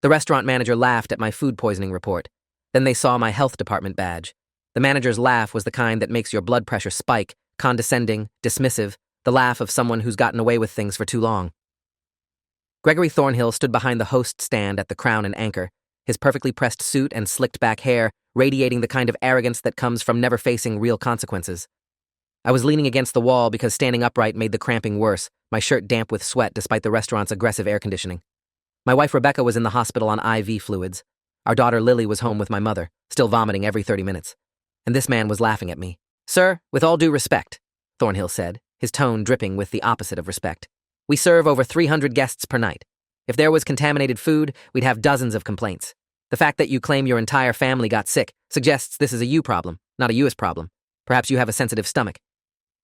The restaurant manager laughed at my food poisoning report. Then they saw my health department badge. The manager's laugh was the kind that makes your blood pressure spike, condescending, dismissive, the laugh of someone who's gotten away with things for too long. Gregory Thornhill stood behind the host stand at the Crown and Anchor, his perfectly pressed suit and slicked back hair radiating the kind of arrogance that comes from never facing real consequences. I was leaning against the wall because standing upright made the cramping worse, my shirt damp with sweat despite the restaurant's aggressive air conditioning. My wife Rebecca was in the hospital on IV fluids. Our daughter Lily was home with my mother, still vomiting every 30 minutes. And this man was laughing at me. "Sir, with all due respect," Thornhill said, his tone dripping with the opposite of respect. "We serve over 300 guests per night. If there was contaminated food, we'd have dozens of complaints. The fact that you claim your entire family got sick suggests this is a you problem, not a US problem. Perhaps you have a sensitive stomach."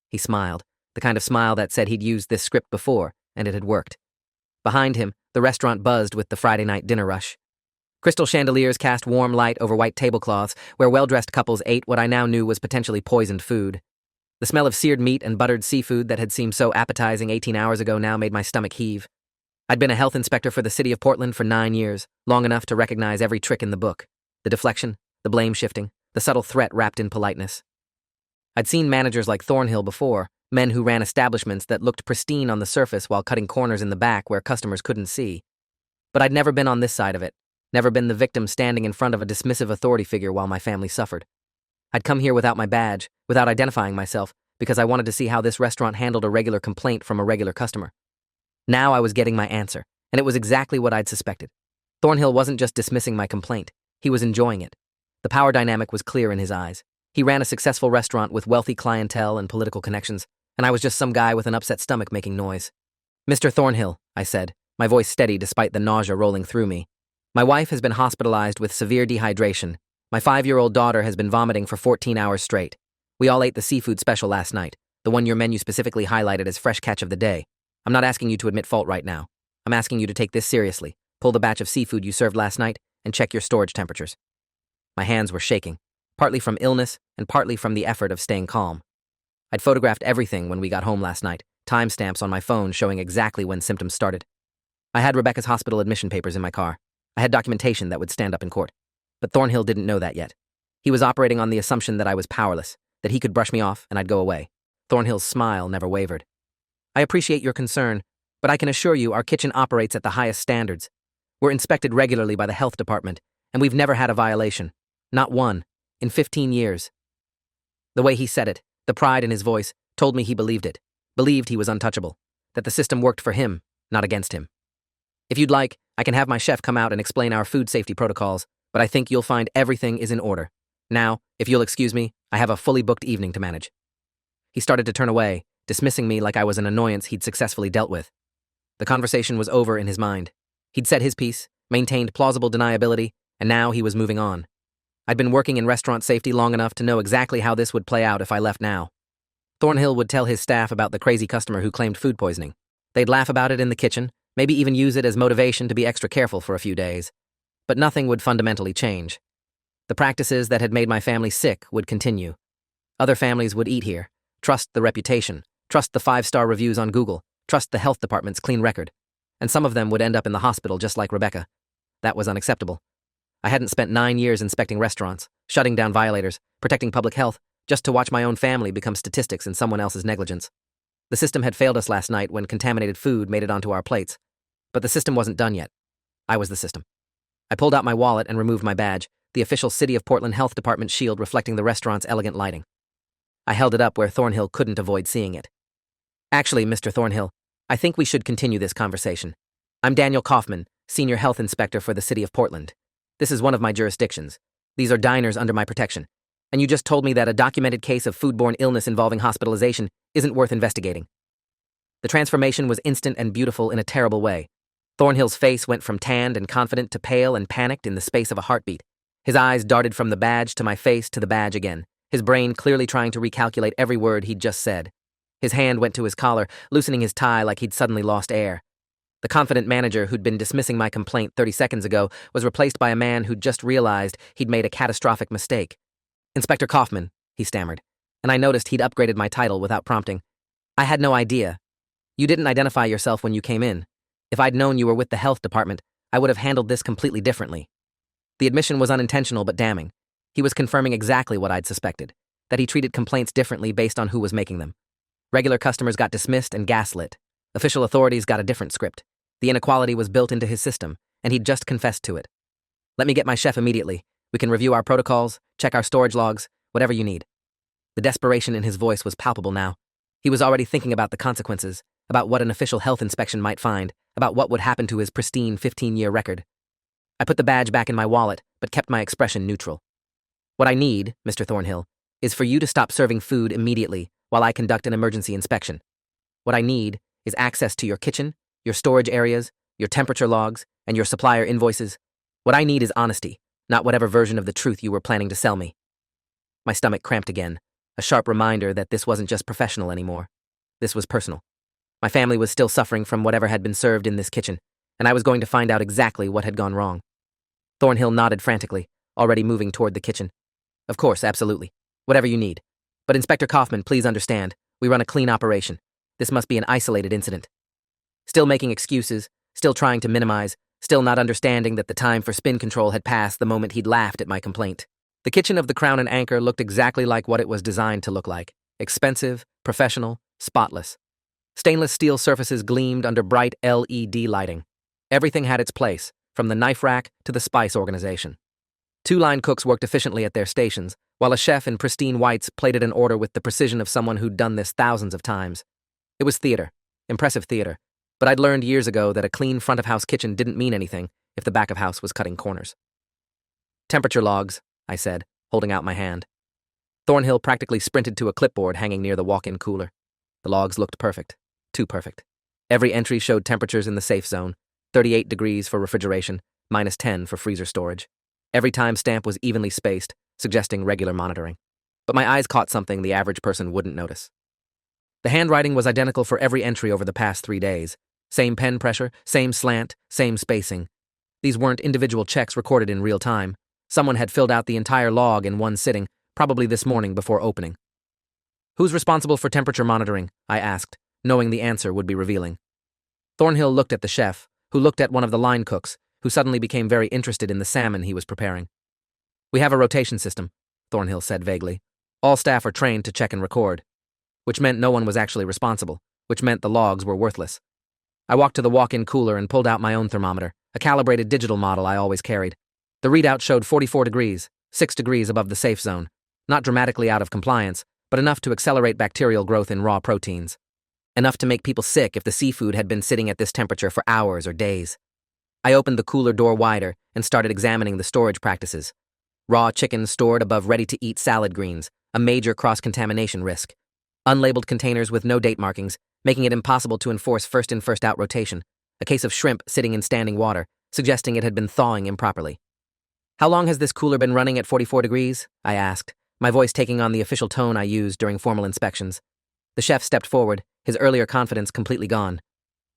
He smiled, the kind of smile that said he'd used this script before, and it had worked. Behind him, the restaurant buzzed with the Friday night dinner rush. Crystal chandeliers cast warm light over white tablecloths where well-dressed couples ate what I now knew was potentially poisoned food. The smell of seared meat and buttered seafood that had seemed so appetizing 18 hours ago now made my stomach heave. I'd been a health inspector for the city of Portland for 9 years, long enough to recognize every trick in the book. The deflection, the blame shifting, the subtle threat wrapped in politeness. I'd seen managers like Thornhill before, men who ran establishments that looked pristine on the surface while cutting corners in the back where customers couldn't see. But I'd never been on this side of it, never been the victim standing in front of a dismissive authority figure while my family suffered. I'd come here without my badge, without identifying myself, because I wanted to see how this restaurant handled a regular complaint from a regular customer. Now I was getting my answer, and it was exactly what I'd suspected. Thornhill wasn't just dismissing my complaint, he was enjoying it. The power dynamic was clear in his eyes. He ran a successful restaurant with wealthy clientele and political connections, and I was just some guy with an upset stomach making noise. "Mr. Thornhill," I said, my voice steady despite the nausea rolling through me. "My wife has been hospitalized with severe dehydration. My 5-year-old daughter has been vomiting for 14 hours straight. We all ate the seafood special last night, the one your menu specifically highlighted as fresh catch of the day. I'm not asking you to admit fault right now. I'm asking you to take this seriously, pull the batch of seafood you served last night, and check your storage temperatures." My hands were shaking, partly from illness and partly from the effort of staying calm. I'd photographed everything when we got home last night, timestamps on my phone showing exactly when symptoms started. I had Rebecca's hospital admission papers in my car. I had documentation that would stand up in court. But Thornhill didn't know that yet. He was operating on the assumption that I was powerless, that he could brush me off and I'd go away. Thornhill's smile never wavered. "I appreciate your concern, but I can assure you our kitchen operates at the highest standards. We're inspected regularly by the health department, and we've never had a violation. Not one. In 15 years. The way he said it, the pride in his voice, told me he believed it, believed he was untouchable, that the system worked for him, not against him. "If you'd like, I can have my chef come out and explain our food safety protocols, but I think you'll find everything is in order. Now, if you'll excuse me, I have a fully booked evening to manage." He started to turn away, dismissing me like I was an annoyance he'd successfully dealt with. The conversation was over in his mind. He'd said his piece, maintained plausible deniability, and now he was moving on. I'd been working in restaurant safety long enough to know exactly how this would play out if I left now. Thornhill would tell his staff about the crazy customer who claimed food poisoning. They'd laugh about it in the kitchen, maybe even use it as motivation to be extra careful for a few days. But nothing would fundamentally change. The practices that had made my family sick would continue. Other families would eat here, trust the reputation, trust the 5-star reviews on Google, trust the health department's clean record. And some of them would end up in the hospital just like Rebecca. That was unacceptable. I hadn't spent 9 years inspecting restaurants, shutting down violators, protecting public health, just to watch my own family become statistics in someone else's negligence. The system had failed us last night when contaminated food made it onto our plates. But the system wasn't done yet. I was the system. I pulled out my wallet and removed my badge, the official City of Portland Health Department shield reflecting the restaurant's elegant lighting. I held it up where Thornhill couldn't avoid seeing it. "Actually, Mr. Thornhill, I think we should continue this conversation. I'm Daniel Kaufman, Senior Health Inspector for the City of Portland. This is one of my jurisdictions. These are diners under my protection. And you just told me that a documented case of foodborne illness involving hospitalization isn't worth investigating." The transformation was instant and beautiful in a terrible way. Thornhill's face went from tanned and confident to pale and panicked in the space of a heartbeat. His eyes darted from the badge to my face to the badge again, his brain clearly trying to recalculate every word he'd just said. His hand went to his collar, loosening his tie like he'd suddenly lost air. The confident manager who'd been dismissing my complaint 30 seconds ago was replaced by a man who'd just realized he'd made a catastrophic mistake. "Inspector Kaufman," he stammered, and I noticed he'd upgraded my title without prompting. "I had no idea. You didn't identify yourself when you came in. If I'd known you were with the health department, I would have handled this completely differently. The admission was unintentional but damning. He was confirming exactly what I'd suspected, that he treated complaints differently based on who was making them. Regular customers got dismissed and gaslit. Official authorities got a different script. The inequality was built into his system, and he'd just confessed to it. Let me get my chef immediately. We can review our protocols, check our storage logs, whatever you need. The desperation in his voice was palpable now. He was already thinking about the consequences, about what an official health inspection might find, about what would happen to his pristine 15-year record. I put the badge back in my wallet, but kept my expression neutral. What I need, Mr. Thornhill, is for you to stop serving food immediately while I conduct an emergency inspection. What I need is access to your kitchen, your storage areas, your temperature logs, and your supplier invoices. What I need is honesty, not whatever version of the truth you were planning to sell me. My stomach cramped again, a sharp reminder that this wasn't just professional anymore. This was personal. My family was still suffering from whatever had been served in this kitchen, and I was going to find out exactly what had gone wrong. Thornhill nodded frantically, already moving toward the kitchen. Of course, absolutely. Whatever you need. But Inspector Kaufman, please understand, we run a clean operation. This must be an isolated incident. Still making excuses, still trying to minimize, still not understanding that the time for spin control had passed the moment he'd laughed at my complaint. The kitchen of the Crown and Anchor looked exactly like what it was designed to look like. Expensive, professional, spotless. Stainless steel surfaces gleamed under bright LED lighting. Everything had its place, from the knife rack to the spice organization. 2 line cooks worked efficiently at their stations, while a chef in pristine whites plated an order with the precision of someone who'd done this thousands of times. It was theater, impressive theater, but I'd learned years ago that a clean front-of-house kitchen didn't mean anything if the back of house was cutting corners. Temperature logs, I said, holding out my hand. Thornhill practically sprinted to a clipboard hanging near the walk-in cooler. The logs looked perfect. Too perfect. Every entry showed temperatures in the safe zone, 38 degrees for refrigeration, -10 for freezer storage. Every timestamp was evenly spaced, suggesting regular monitoring. But my eyes caught something the average person wouldn't notice. The handwriting was identical for every entry over the past 3 days. Same pen pressure, same slant, same spacing. These weren't individual checks recorded in real time. Someone had filled out the entire log in one sitting, probably this morning before opening. Who's responsible for temperature monitoring? I asked, knowing the answer would be revealing. Thornhill looked at the chef, who looked at one of the line cooks, who suddenly became very interested in the salmon he was preparing. We have a rotation system, Thornhill said vaguely. All staff are trained to check and record. Which meant no one was actually responsible, which meant the logs were worthless. I walked to the walk-in cooler and pulled out my own thermometer, a calibrated digital model I always carried. The readout showed 44 degrees, 6 degrees above the safe zone. Not dramatically out of compliance, but enough to accelerate bacterial growth in raw proteins. Enough to make people sick if the seafood had been sitting at this temperature for hours or days. I opened the cooler door wider and started examining the storage practices. Raw chicken stored above ready-to-eat salad greens, a major cross-contamination risk. Unlabeled containers with no date markings, making it impossible to enforce first-in, first-out rotation. A case of shrimp sitting in standing water, suggesting it had been thawing improperly. How long has this cooler been running at 44 degrees? I asked, my voice taking on the official tone I used during formal inspections. The chef stepped forward, his earlier confidence completely gone.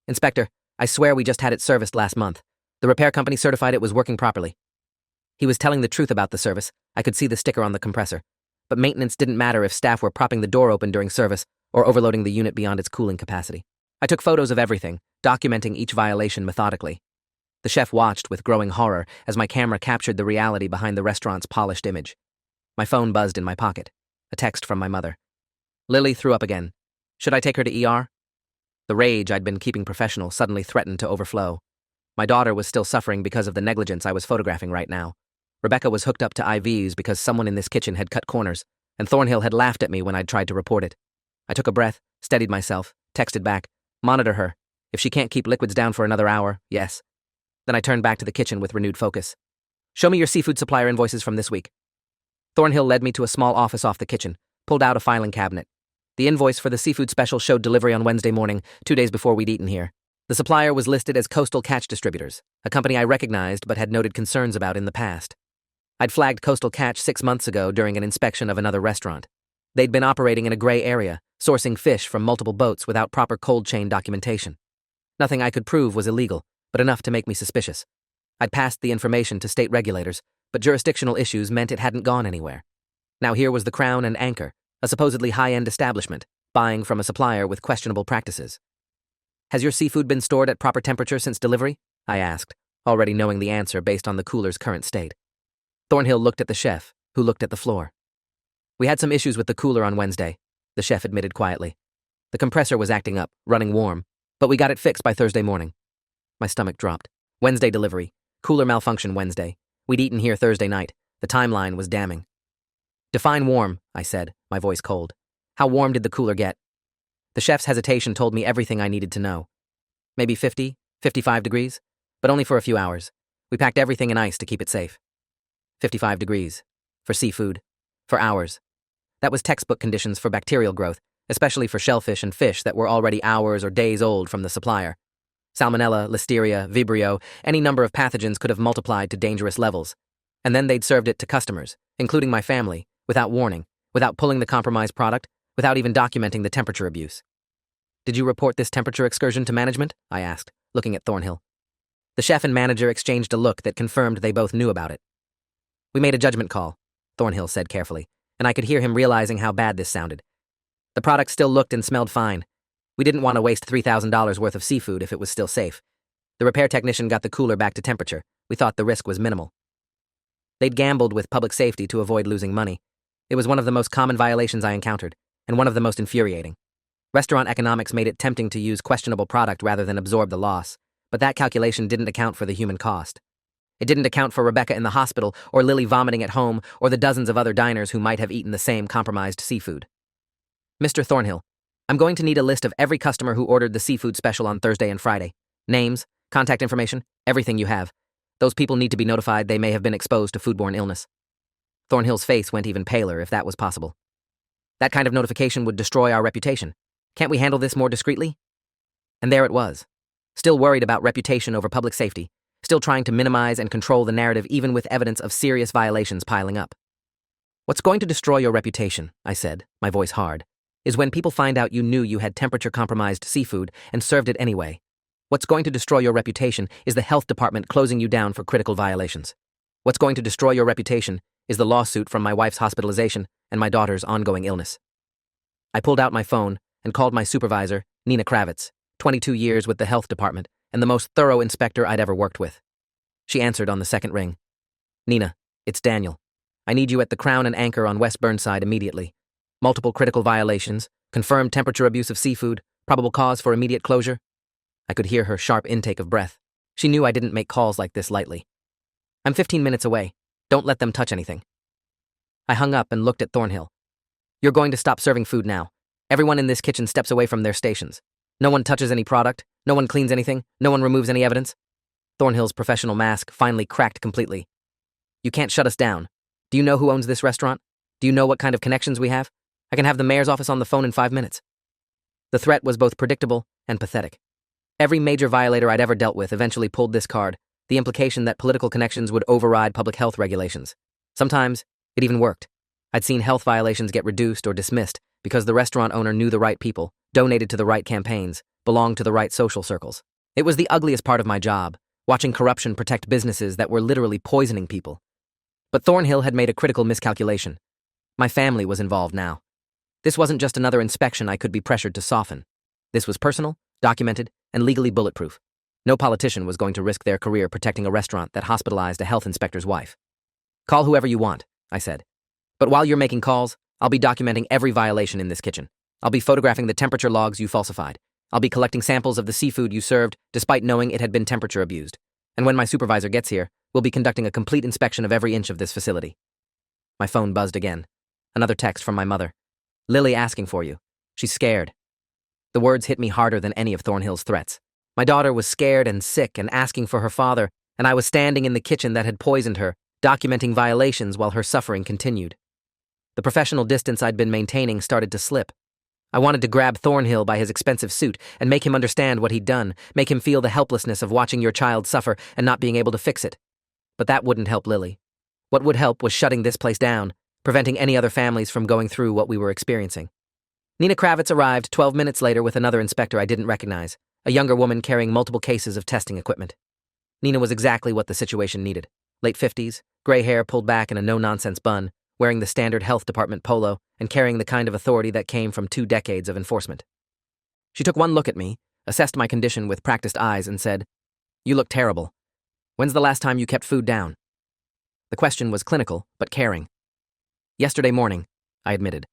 Inspector, I swear we just had it serviced last month. The repair company certified it was working properly. He was telling the truth about the service. I could see the sticker on the compressor. But maintenance didn't matter if staff were propping the door open during service or overloading the unit beyond its cooling capacity. I took photos of everything, documenting each violation methodically. The chef watched with growing horror as my camera captured the reality behind the restaurant's polished image. My phone buzzed in my pocket. A text from my mother. Lily threw up again. Should I take her to ER? The rage I'd been keeping professional suddenly threatened to overflow. My daughter was still suffering because of the negligence I was photographing right now. Rebecca was hooked up to IVs because someone in this kitchen had cut corners, and Thornhill had laughed at me when I'd tried to report it. I took a breath, steadied myself, texted back, monitor her. If she can't keep liquids down for another hour, yes. Then I turned back to the kitchen with renewed focus. Show me your seafood supplier invoices from this week. Thornhill led me to a small office off the kitchen, pulled out a filing cabinet. The invoice for the seafood special showed delivery on Wednesday morning, 2 days before we'd eaten here. The supplier was listed as Coastal Catch Distributors, a company I recognized but had noted concerns about in the past. I'd flagged Coastal Catch 6 months ago during an inspection of another restaurant. They'd been operating in a gray area, sourcing fish from multiple boats without proper cold chain documentation. Nothing I could prove was illegal, but enough to make me suspicious. I'd passed the information to state regulators, but jurisdictional issues meant it hadn't gone anywhere. Now here was the Crown and Anchor, a supposedly high-end establishment, buying from a supplier with questionable practices. Has your seafood been stored at proper temperature since delivery? I asked. already knowing the answer based on the cooler's current state. Thornhill looked at the chef, who looked at the floor. We had some issues with the cooler on Wednesday, the chef admitted quietly. The compressor was acting up, running warm, but we got it fixed by Thursday morning. My stomach dropped. Wednesday delivery. Cooler malfunction Wednesday. We'd eaten here Thursday night. The timeline was damning. Define warm, I said, my voice cold. How warm did the cooler get? The chef's hesitation told me everything I needed to know. Maybe 50, 55 degrees, but only for a few hours. We packed everything in ice to keep it safe. 55 degrees. For seafood. For hours. That was textbook conditions for bacterial growth, especially for shellfish and fish that were already hours or days old from the supplier. Salmonella, Listeria, Vibrio, any number of pathogens could have multiplied to dangerous levels. And then they'd served it to customers, including my family, without warning, without pulling the compromised product, without even documenting the temperature abuse. Did you report this temperature excursion to management? I asked, looking at Thornhill. The chef and manager exchanged a look that confirmed they both knew about it. We made a judgment call, Thornhill said carefully, and I could hear him realizing how bad this sounded. The product still looked and smelled fine. We didn't want to waste $3,000 worth of seafood if it was still safe. The repair technician got the cooler back to temperature. We thought the risk was minimal. They'd gambled with public safety to avoid losing money. It was one of the most common violations I encountered, and one of the most infuriating. Restaurant economics made it tempting to use questionable product rather than absorb the loss, but that calculation didn't account for the human cost. It didn't account for Rebecca in the hospital, or Lily vomiting at home, or the dozens of other diners who might have eaten the same compromised seafood. Mr. Thornhill, I'm going to need a list of every customer who ordered the seafood special on Thursday and Friday. Names, contact information, everything you have. Those people need to be notified they may have been exposed to foodborne illness. Thornhill's face went even paler if that was possible. That kind of notification would destroy our reputation. Can't we handle this more discreetly? And there it was. Still worried about reputation over public safety, still trying to minimize and control the narrative even with evidence of serious violations piling up. What's going to destroy your reputation, I said, my voice hard, is when people find out you knew you had temperature-compromised seafood and served it anyway. What's going to destroy your reputation is the health department closing you down for critical violations. What's going to destroy your reputation is the lawsuit from my wife's hospitalization and my daughter's ongoing illness. I pulled out my phone and called my supervisor, Nina Kravitz, 22 years with the health department and the most thorough inspector I'd ever worked with. She answered on the second ring. Nina, it's Daniel. I need you at the Crown and Anchor on West Burnside immediately. Multiple critical violations, confirmed temperature abuse of seafood, probable cause for immediate closure. I could hear her sharp intake of breath. She knew I didn't make calls like this lightly. I'm 15 minutes away. Don't let them touch anything. I hung up and looked at Thornhill. You're going to stop serving food now. Everyone in this kitchen steps away from their stations. No one touches any product. No one cleans anything. No one removes any evidence. Thornhill's professional mask finally cracked completely. You can't shut us down. Do you know who owns this restaurant? Do you know what kind of connections we have? I can have the mayor's office on the phone in 5 minutes. The threat was both predictable and pathetic. Every major violator I'd ever dealt with eventually pulled this card, the implication that political connections would override public health regulations. Sometimes, it even worked. I'd seen health violations get reduced or dismissed because the restaurant owner knew the right people, donated to the right campaigns, belonged to the right social circles. It was the ugliest part of my job, watching corruption protect businesses that were literally poisoning people. But Thornhill had made a critical miscalculation. My family was involved now. This wasn't just another inspection I could be pressured to soften. This was personal, documented, and legally bulletproof. No politician was going to risk their career protecting a restaurant that hospitalized a health inspector's wife. Call whoever you want, I said. But while you're making calls, I'll be documenting every violation in this kitchen. I'll be photographing the temperature logs you falsified. I'll be collecting samples of the seafood you served despite knowing it had been temperature abused. And when my supervisor gets here, we'll be conducting a complete inspection of every inch of this facility. My phone buzzed again. Another text from my mother. Lily asking for you. She's scared. The words hit me harder than any of Thornhill's threats. My daughter was scared and sick and asking for her father, and I was standing in the kitchen that had poisoned her, documenting violations while her suffering continued. The professional distance I'd been maintaining started to slip. I wanted to grab Thornhill by his expensive suit and make him understand what he'd done, make him feel the helplessness of watching your child suffer and not being able to fix it. But that wouldn't help Lily. What would help was shutting this place down, preventing any other families from going through what we were experiencing. Nina Kravitz arrived 12 minutes later with another inspector I didn't recognize, a younger woman carrying multiple cases of testing equipment. Nina was exactly what the situation needed. Late 50s, gray hair pulled back in a no-nonsense bun, wearing the standard health department polo and carrying the kind of authority that came from 2 decades of enforcement. She took one look at me, assessed my condition with practiced eyes, and said, "You look terrible. When's the last time you kept food down? The question was clinical, but caring. Yesterday morning, I admitted.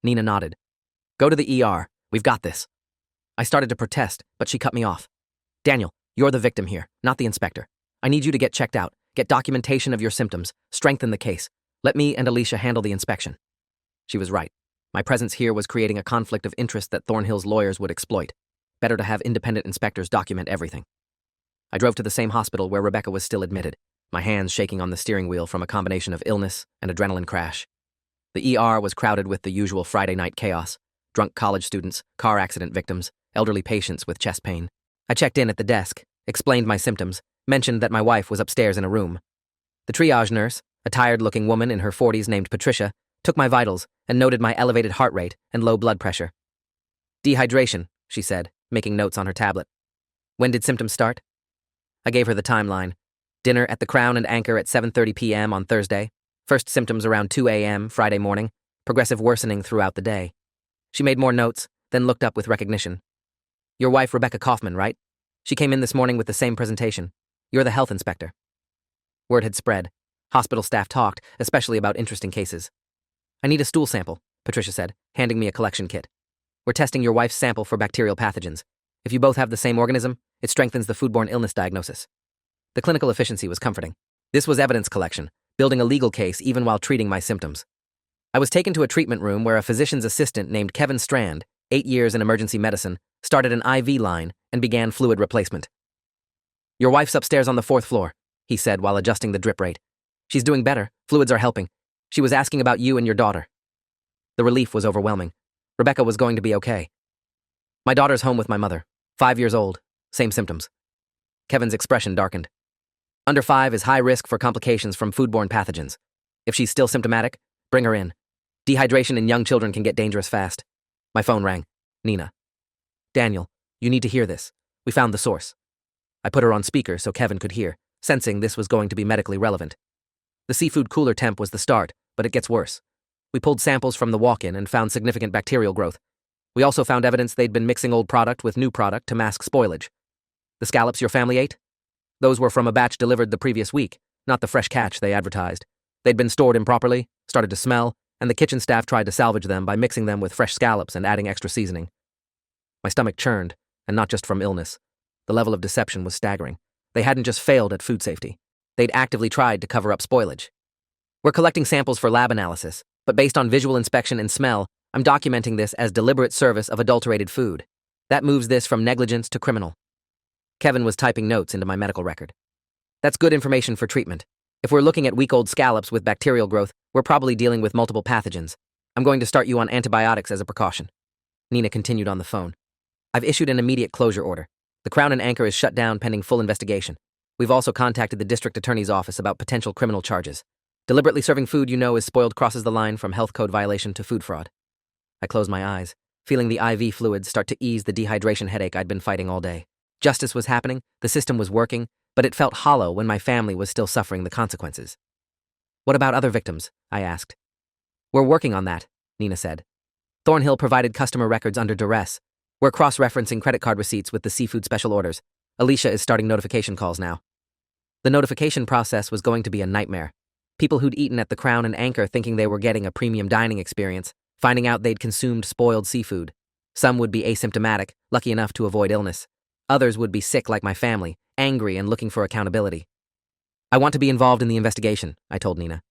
Nina nodded. Go to the ER. We've got this. I started to protest, but she cut me off. Daniel, you're the victim here, not the inspector. I need you to get checked out, get documentation of your symptoms, strengthen the case. Let me and Alicia handle the inspection. She was right. My presence here was creating a conflict of interest that Thornhill's lawyers would exploit. Better to have independent inspectors document everything. I drove to the same hospital where Rebecca was still admitted, my hands shaking on the steering wheel from a combination of illness and adrenaline crash. The ER was crowded with the usual Friday night chaos: drunk college students, car accident victims, elderly patients with chest pain. I checked in at the desk, explained my symptoms, mentioned that my wife was upstairs in a room. The triage nurse, a tired-looking woman in her 40s named Patricia, took my vitals and noted my elevated heart rate and low blood pressure. Dehydration, she said, making notes on her tablet. When did symptoms start? I gave her the timeline. Dinner at the Crown and Anchor at 7:30 p.m. on Thursday. First symptoms around 2 a.m. Friday morning. Progressive worsening throughout the day. She made more notes, then looked up with recognition. Your wife, Rebecca Kaufman, right? She came in this morning with the same presentation. You're the health inspector. Word had spread. Hospital staff talked, especially about interesting cases. I need a stool sample, Patricia said, handing me a collection kit. We're testing your wife's sample for bacterial pathogens. If you both have the same organism, it strengthens the foodborne illness diagnosis. The clinical efficiency was comforting. This was evidence collection, building a legal case even while treating my symptoms. I was taken to a treatment room where a physician's assistant named Kevin Strand, 8 years in emergency medicine, started an IV line and began fluid replacement. Your wife's upstairs on the 4th floor, he said while adjusting the drip rate. She's doing better. Fluids are helping. She was asking about you and your daughter. The relief was overwhelming. Rebecca was going to be okay. My daughter's home with my mother, 5 years old, same symptoms. Kevin's expression darkened. Under 5 is high risk for complications from foodborne pathogens. If she's still symptomatic, bring her in. Dehydration in young children can get dangerous fast. My phone rang. Nina. Daniel, you need to hear this. We found the source. I put her on speaker so Kevin could hear, sensing this was going to be medically relevant. The seafood cooler temp was the start, but it gets worse. We pulled samples from the walk-in and found significant bacterial growth. We also found evidence they'd been mixing old product with new product to mask spoilage. The scallops your family ate? Those were from a batch delivered the previous week, not the fresh catch they advertised. They'd been stored improperly, started to smell, and the kitchen staff tried to salvage them by mixing them with fresh scallops and adding extra seasoning. My stomach churned, and not just from illness. The level of deception was staggering. They hadn't just failed at food safety. They'd actively tried to cover up spoilage. We're collecting samples for lab analysis, but based on visual inspection and smell, I'm documenting this as deliberate service of adulterated food. That moves this from negligence to criminal. Kevin was typing notes into my medical record. That's good information for treatment. If we're looking at week-old scallops with bacterial growth, we're probably dealing with multiple pathogens. I'm going to start you on antibiotics as a precaution. Nina continued on the phone. I've issued an immediate closure order. The Crown and Anchor is shut down pending full investigation. We've also contacted the district attorney's office about potential criminal charges. Deliberately serving food you know is spoiled crosses the line from health code violation to food fraud. I closed my eyes, feeling the IV fluids start to ease the dehydration headache I'd been fighting all day. Justice was happening, the system was working, but it felt hollow when my family was still suffering the consequences. What about other victims? I asked. We're working on that, Nina said. Thornhill provided customer records under duress. We're cross-referencing credit card receipts with the seafood special orders. Alicia is starting notification calls now. The notification process was going to be a nightmare. People who'd eaten at the Crown and Anchor thinking they were getting a premium dining experience, finding out they'd consumed spoiled seafood. Some would be asymptomatic, lucky enough to avoid illness. Others would be sick like my family, angry and looking for accountability. I want to be involved in the investigation, I told Nina.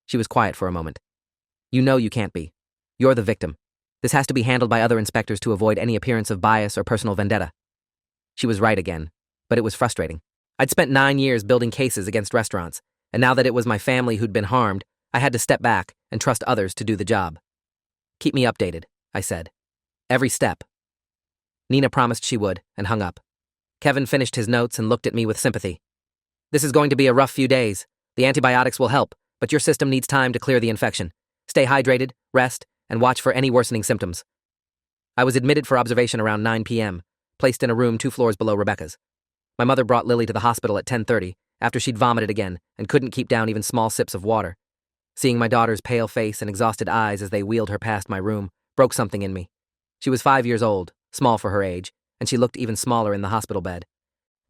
She was quiet for a moment. You know you can't be. You're the victim. This has to be handled by other inspectors to avoid any appearance of bias or personal vendetta. She was right again, but it was frustrating. I'd spent 9 years building cases against restaurants, and now that it was my family who'd been harmed, I had to step back and trust others to do the job. Keep me updated, I said. Every step. Nina promised she would, and hung up. Kevin finished his notes and looked at me with sympathy. This is going to be a rough few days. The antibiotics will help, but your system needs time to clear the infection. Stay hydrated, rest, and watch for any worsening symptoms. I was admitted for observation around 9 p.m., placed in a room 2 floors below Rebecca's. My mother brought Lily to the hospital at 10:30 after she'd vomited again and couldn't keep down even small sips of water. Seeing my daughter's pale face and exhausted eyes as they wheeled her past my room broke something in me. She was 5 years old, small for her age, and she looked even smaller in the hospital bed.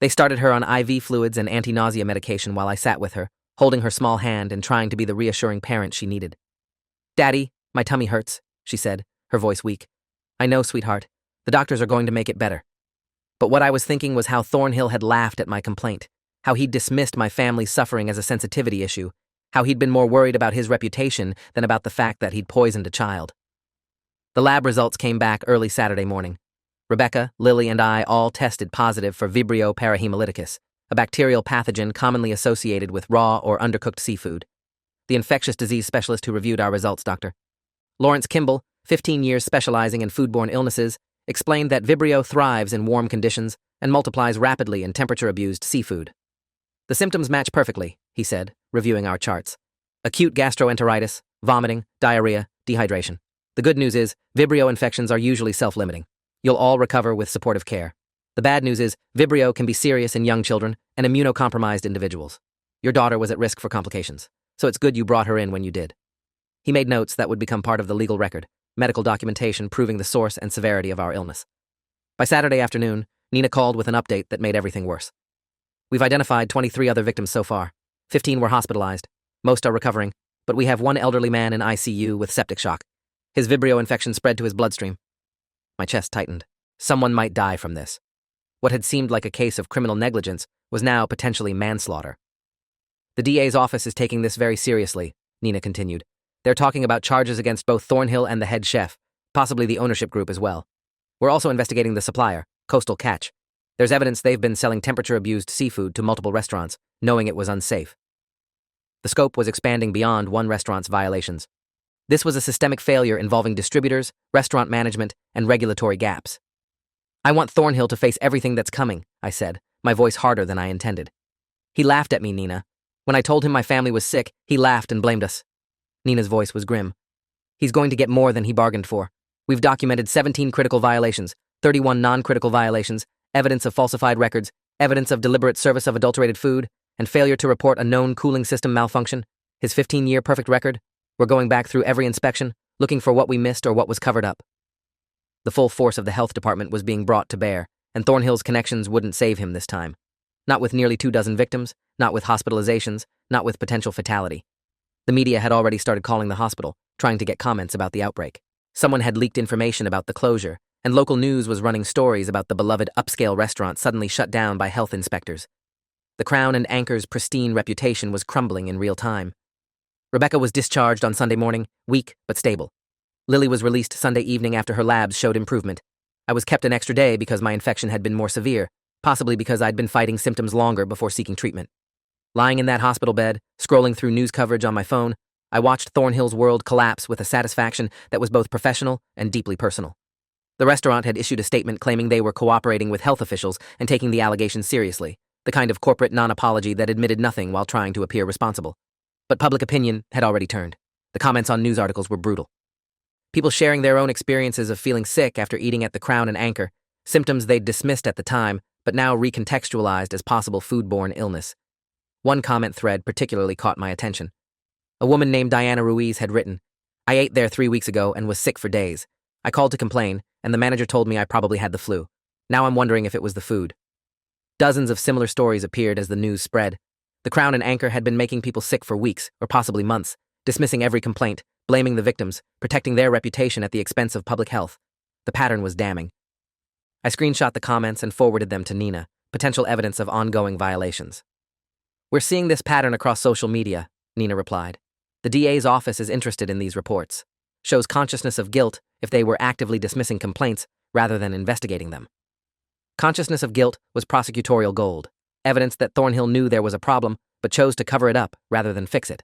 They started her on IV fluids and anti-nausea medication while I sat with her, holding her small hand and trying to be the reassuring parent she needed. "Daddy, my tummy hurts," she said, her voice weak. "I know, sweetheart. The doctors are going to make it better." But what I was thinking was how Thornhill had laughed at my complaint, how he'd dismissed my family's suffering as a sensitivity issue, how he'd been more worried about his reputation than about the fact that he'd poisoned a child. The lab results came back early Saturday morning. Rebecca, Lily, and I all tested positive for Vibrio parahemolyticus, a bacterial pathogen commonly associated with raw or undercooked seafood. The infectious disease specialist who reviewed our results, Dr. Lawrence Kimball, 15 years specializing in foodborne illnesses, explained that Vibrio thrives in warm conditions and multiplies rapidly in temperature-abused seafood. "The symptoms match perfectly," he said, reviewing our charts. "Acute gastroenteritis, vomiting, diarrhea, dehydration. The good news is, Vibrio infections are usually self-limiting. You'll all recover with supportive care. The bad news is, Vibrio can be serious in young children and immunocompromised individuals. Your daughter was at risk for complications, so it's good you brought her in when you did." He made notes that would become part of the legal record, medical documentation proving the source and severity of our illness. By Saturday afternoon, Nina called with an update that made everything worse. "We've identified 23 other victims so far. 15 were hospitalized. Most are recovering, but we have one elderly man in ICU with septic shock. His Vibrio infection spread to his bloodstream." My chest tightened. Someone might die from this. What had seemed like a case of criminal negligence was now potentially manslaughter. "The DA's office is taking this very seriously," Nina continued. "They're talking about charges against both Thornhill and the head chef, possibly the ownership group as well. We're also investigating the supplier, Coastal Catch. There's evidence they've been selling temperature-abused seafood to multiple restaurants, knowing it was unsafe." The scope was expanding beyond one restaurant's violations. This was a systemic failure involving distributors, restaurant management, and regulatory gaps. "I want Thornhill to face everything that's coming," I said, my voice harder than I intended. "He laughed at me, Nina. When I told him my family was sick, he laughed and blamed us." Nina's voice was grim. "He's going to get more than he bargained for. We've documented 17 critical violations, 31 non-critical violations, evidence of falsified records, evidence of deliberate service of adulterated food, and failure to report a known cooling system malfunction. His 15-year perfect record. We're going back through every inspection, looking for what we missed or what was covered up." The full force of the health department was being brought to bear, and Thornhill's connections wouldn't save him this time. Not with nearly 24 victims, not with hospitalizations, not with potential fatality. The media had already started calling the hospital, trying to get comments about the outbreak. Someone had leaked information about the closure, and local news was running stories about the beloved upscale restaurant suddenly shut down by health inspectors. The Crown and Anchor's pristine reputation was crumbling in real time. Rebecca was discharged on Sunday morning, weak but stable. Lily was released Sunday evening after her labs showed improvement. I was kept an extra day because my infection had been more severe, possibly because I'd been fighting symptoms longer before seeking treatment. Lying in that hospital bed, scrolling through news coverage on my phone, I watched Thornhill's world collapse with a satisfaction that was both professional and deeply personal. The restaurant had issued a statement claiming they were cooperating with health officials and taking the allegations seriously, the kind of corporate non-apology that admitted nothing while trying to appear responsible. But public opinion had already turned. The comments on news articles were brutal. People sharing their own experiences of feeling sick after eating at the Crown and Anchor, symptoms they'd dismissed at the time, but now recontextualized as possible foodborne illness. One comment thread particularly caught my attention. A woman named Diana Ruiz had written, "I ate there 3 weeks ago and was sick for days. I called to complain, and the manager told me I probably had the flu. Now I'm wondering if it was the food." Dozens of similar stories appeared as the news spread. The Crown and Anchor had been making people sick for weeks, or possibly months, dismissing every complaint, blaming the victims, protecting their reputation at the expense of public health. The pattern was damning. I screenshot the comments and forwarded them to Nina, potential evidence of ongoing violations. "We're seeing this pattern across social media," Nina replied. "The DA's office is interested in these reports. Shows consciousness of guilt if they were actively dismissing complaints rather than investigating them." Consciousness of guilt was prosecutorial gold, evidence that Thornhill knew there was a problem, but chose to cover it up rather than fix it.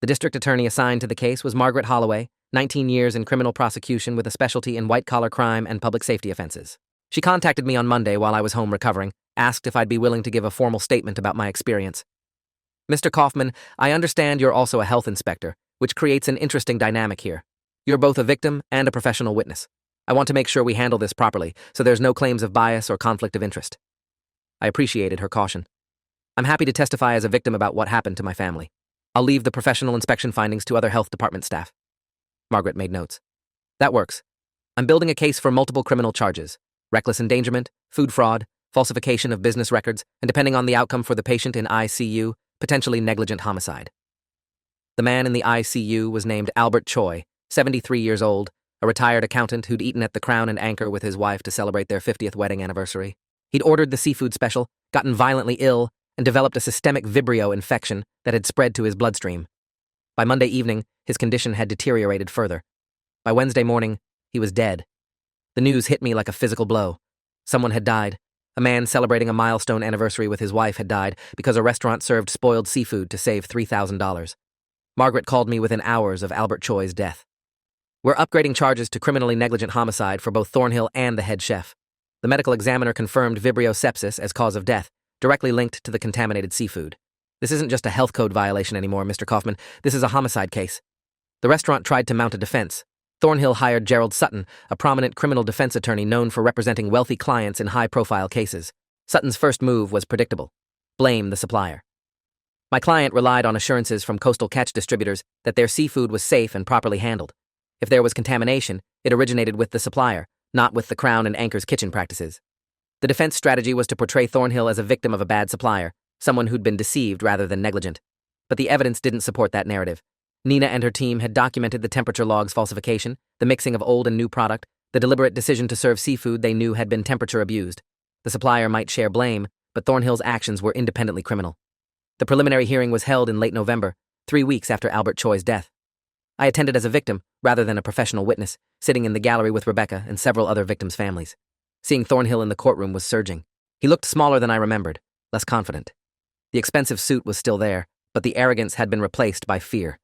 The district attorney assigned to the case was Margaret Holloway, 19 years in criminal prosecution with a specialty in white-collar crime and public safety offenses. She contacted me on Monday while I was home recovering, asked if I'd be willing to give a formal statement about my experience. "Mr. Kaufman, I understand you're also a health inspector, which creates an interesting dynamic here. You're both a victim and a professional witness. I want to make sure we handle this properly, so there's no claims of bias or conflict of interest." I appreciated her caution. "I'm happy to testify as a victim about what happened to my family. I'll leave the professional inspection findings to other health department staff." Margaret made notes. "That works. I'm building a case for multiple criminal charges: reckless endangerment, food fraud, falsification of business records, and depending on the outcome for the patient in ICU, potentially negligent homicide. The man in the ICU was named Albert Choi, 73 years old, a retired accountant who'd eaten at the Crown and Anchor with his wife to celebrate their 50th wedding anniversary. He'd ordered the seafood special, gotten violently ill, and developed a systemic Vibrio infection that had spread to his bloodstream. By Monday evening, his condition had deteriorated further. By Wednesday morning, he was dead. The news hit me like a physical blow. Someone had died. A man celebrating a milestone anniversary with his wife had died because a restaurant served spoiled seafood to save $3,000. Margaret called me within hours of Albert Choi's death. We're upgrading charges to criminally negligent homicide for both Thornhill and the head chef. The medical examiner confirmed Vibrio sepsis as cause of death, directly linked to the contaminated seafood. This isn't just a health code violation anymore, Mr. Kaufman. This is a homicide case. The restaurant tried to mount a defense. Thornhill hired Gerald Sutton, a prominent criminal defense attorney known for representing wealthy clients in high-profile cases. Sutton's first move was predictable: blame the supplier. My client relied on assurances from coastal catch distributors that their seafood was safe and properly handled. If there was contamination, it originated with the supplier, not with the Crown and Anchor's kitchen practices. The defense strategy was to portray Thornhill as a victim of a bad supplier, someone who'd been deceived rather than negligent. But the evidence didn't support that narrative. Nina and her team had documented the temperature logs falsification, the mixing of old and new product, the deliberate decision to serve seafood they knew had been temperature abused. The supplier might share blame, but Thornhill's actions were independently criminal. The preliminary hearing was held in late November, 3 weeks after Albert Choi's death. I attended as a victim, rather than a professional witness, sitting in the gallery with Rebecca and several other victims' families. Seeing Thornhill in the courtroom was surging. He looked smaller than I remembered, less confident. The expensive suit was still there, but the arrogance had been replaced by fear.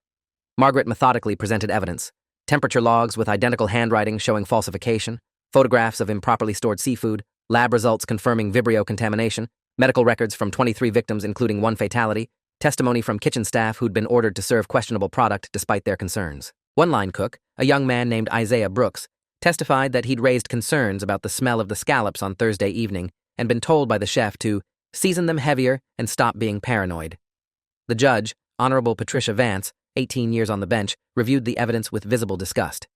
Margaret methodically presented evidence: temperature logs with identical handwriting showing falsification, photographs of improperly stored seafood, lab results confirming Vibrio contamination, medical records from 23 victims including 1 fatality, testimony from kitchen staff who'd been ordered to serve questionable product despite their concerns. One line cook, a young man named Isaiah Brooks, testified that he'd raised concerns about the smell of the scallops on Thursday evening and been told by the chef to season them heavier and stop being paranoid. The judge, Honorable Patricia Vance, 18 years on the bench, reviewed the evidence with visible disgust.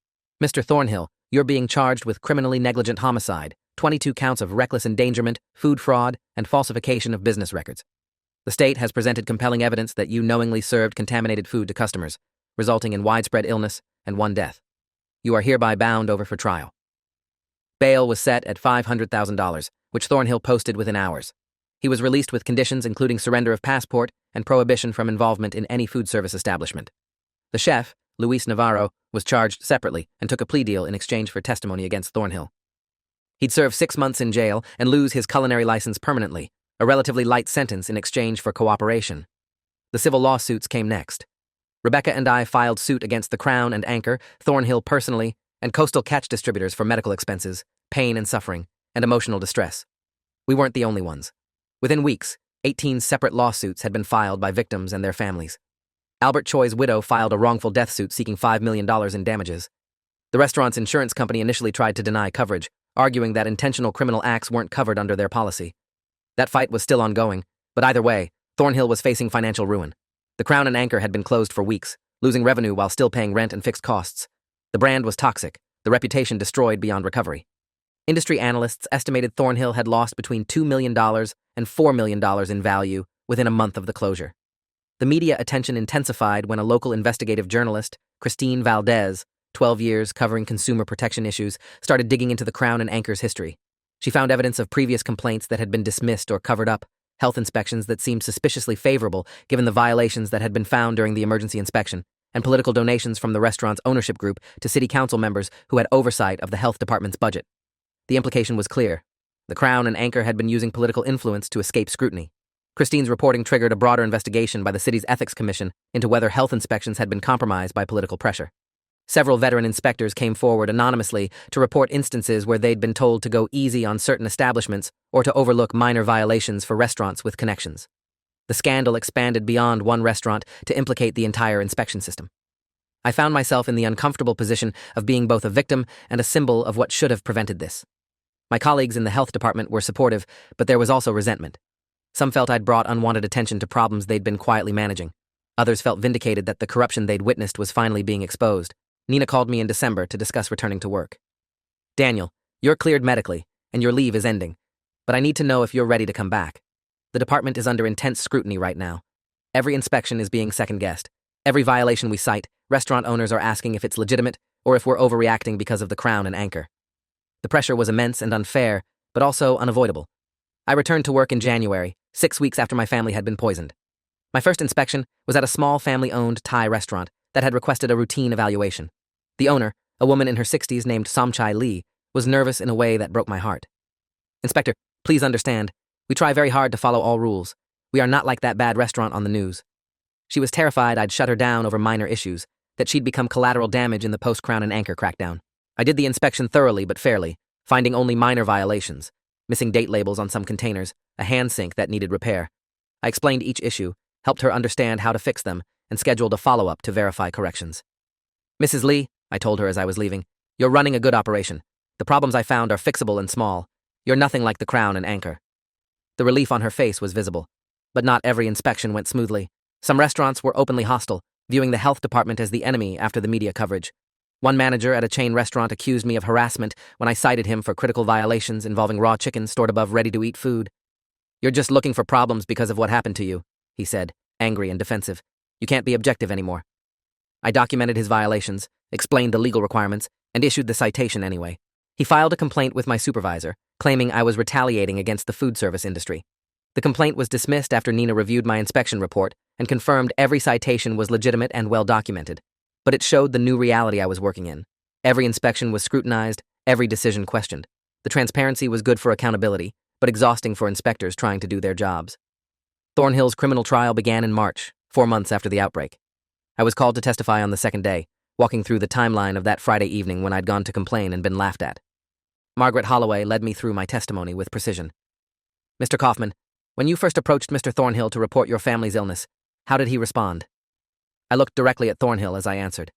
Mr. Thornhill, you're being charged with criminally negligent homicide, 22 counts of reckless endangerment, food fraud, and falsification of business records. The state has presented compelling evidence that you knowingly served contaminated food to customers, resulting in widespread illness and 1 death. You are hereby bound over for trial. Bail was set at $500,000, which Thornhill posted within hours. He was released with conditions including surrender of passport and prohibition from involvement in any food service establishment. The chef, Luis Navarro, was charged separately and took a plea deal in exchange for testimony against Thornhill. He'd serve 6 months in jail and lose his culinary license permanently, a relatively light sentence in exchange for cooperation. The civil lawsuits came next. Rebecca and I filed suit against the Crown and Anchor, Thornhill personally, and coastal catch distributors for medical expenses, pain and suffering, and emotional distress. We weren't the only ones. Within weeks, 18 separate lawsuits had been filed by victims and their families. Albert Choi's widow filed a wrongful death suit seeking $5 million in damages. The restaurant's insurance company initially tried to deny coverage, arguing that intentional criminal acts weren't covered under their policy. That fight was still ongoing, but either way, Thornhill was facing financial ruin. The Crown and Anchor had been closed for weeks, losing revenue while still paying rent and fixed costs. The brand was toxic, the reputation destroyed beyond recovery. Industry analysts estimated Thornhill had lost between $2 million and $4 million in value within a month of the closure. The media attention intensified when a local investigative journalist, Christine Valdez, 12 years covering consumer protection issues, started digging into the Crown and Anchor's history. She found evidence of previous complaints that had been dismissed or covered up, health inspections that seemed suspiciously favorable given the violations that had been found during the emergency inspection, and political donations from the restaurant's ownership group to city council members who had oversight of the health department's budget. The implication was clear. The Crown and Anchor had been using political influence to escape scrutiny. Christine's reporting triggered a broader investigation by the city's ethics commission into whether health inspections had been compromised by political pressure. Several veteran inspectors came forward anonymously to report instances where they'd been told to go easy on certain establishments or to overlook minor violations for restaurants with connections. The scandal expanded beyond one restaurant to implicate the entire inspection system. I found myself in the uncomfortable position of being both a victim and a symbol of what should have prevented this. My colleagues in the health department were supportive, but there was also resentment. Some felt I'd brought unwanted attention to problems they'd been quietly managing. Others felt vindicated that the corruption they'd witnessed was finally being exposed. Nina called me in December to discuss returning to work. "Daniel, you're cleared medically, and your leave is ending. But I need to know if you're ready to come back. The department is under intense scrutiny right now. Every inspection is being second-guessed. Every violation we cite, restaurant owners are asking if it's legitimate or if we're overreacting because of the crown and anchor. The pressure was immense and unfair, but also unavoidable. I returned to work in January, 6 weeks after my family had been poisoned. My first inspection was at a small family-owned Thai restaurant that had requested a routine evaluation. The owner, a woman in her 60s named Somchai Lee, was nervous in a way that broke my heart. "Inspector, please understand, we try very hard to follow all rules. We are not like that bad restaurant on the news." She was terrified I'd shut her down over minor issues, that she'd become collateral damage in the post-Crown and Anchor crackdown. I did the inspection thoroughly but fairly, finding only minor violations, missing date labels on some containers, a hand sink that needed repair. I explained each issue, helped her understand how to fix them, and scheduled a follow-up to verify corrections. "Mrs. Lee," I told her as I was leaving, "you're running a good operation. The problems I found are fixable and small. You're nothing like the Crown and Anchor." The relief on her face was visible. But not every inspection went smoothly. Some restaurants were openly hostile, viewing the health department as the enemy after the media coverage. One manager at a chain restaurant accused me of harassment when I cited him for critical violations involving raw chicken stored above ready-to-eat food. "You're just looking for problems because of what happened to you," he said, angry and defensive. "You can't be objective anymore." I documented his violations, explained the legal requirements, and issued the citation anyway. He filed a complaint with my supervisor, claiming I was retaliating against the food service industry. The complaint was dismissed after Nina reviewed my inspection report and confirmed every citation was legitimate and well documented. But it showed the new reality I was working in. Every inspection was scrutinized, every decision questioned. The transparency was good for accountability, but exhausting for inspectors trying to do their jobs. Thornhill's criminal trial began in March, 4 months after the outbreak. I was called to testify on the second day, walking through the timeline of that Friday evening when I'd gone to complain and been laughed at. Margaret Holloway led me through my testimony with precision. "Mr. Kaufman, when you first approached Mr. Thornhill to report your family's illness, how did he respond?" I looked directly at Thornhill as I answered.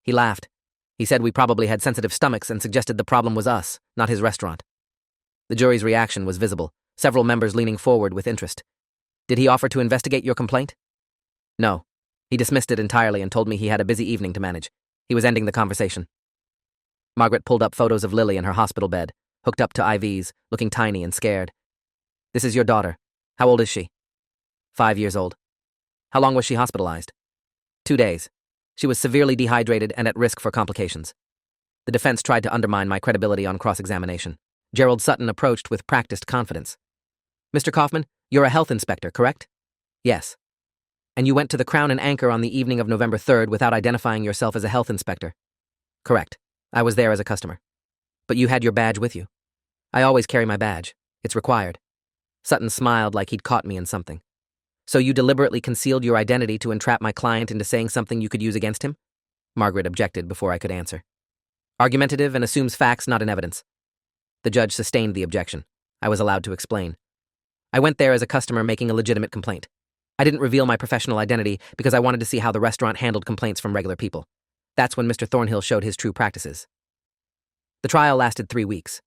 He laughed. He said we probably had sensitive stomachs and suggested the problem was us, not his restaurant. The jury's reaction was visible, several members leaning forward with interest. "Did he offer to investigate your complaint?" "No. He dismissed it entirely and told me he had a busy evening to manage. He was ending the conversation." Margaret pulled up photos of Lily in her hospital bed, hooked up to IVs, looking tiny and scared. "This is your daughter. How old is she?" 5 years old. "How long was she hospitalized?" 2 days. She was severely dehydrated and at risk for complications. The defense tried to undermine my credibility on cross-examination. Gerald Sutton approached with practiced confidence. "Mr. Kaufman, you're a health inspector, correct?" "Yes." "And you went to the Crown and Anchor on the evening of November 3rd without identifying yourself as a health inspector?" "Correct. I was there as a customer." "But you had your badge with you." "I always carry my badge. It's required." Sutton smiled like he'd caught me in something. "So you deliberately concealed your identity to entrap my client into saying something you could use against him?" Margaret objected before I could answer. "Argumentative and assumes facts, not in evidence." The judge sustained the objection. I was allowed to explain. "I went there as a customer making a legitimate complaint. I didn't reveal my professional identity because I wanted to see how the restaurant handled complaints from regular people. That's when Mr. Thornhill showed his true practices." The trial lasted 3 weeks.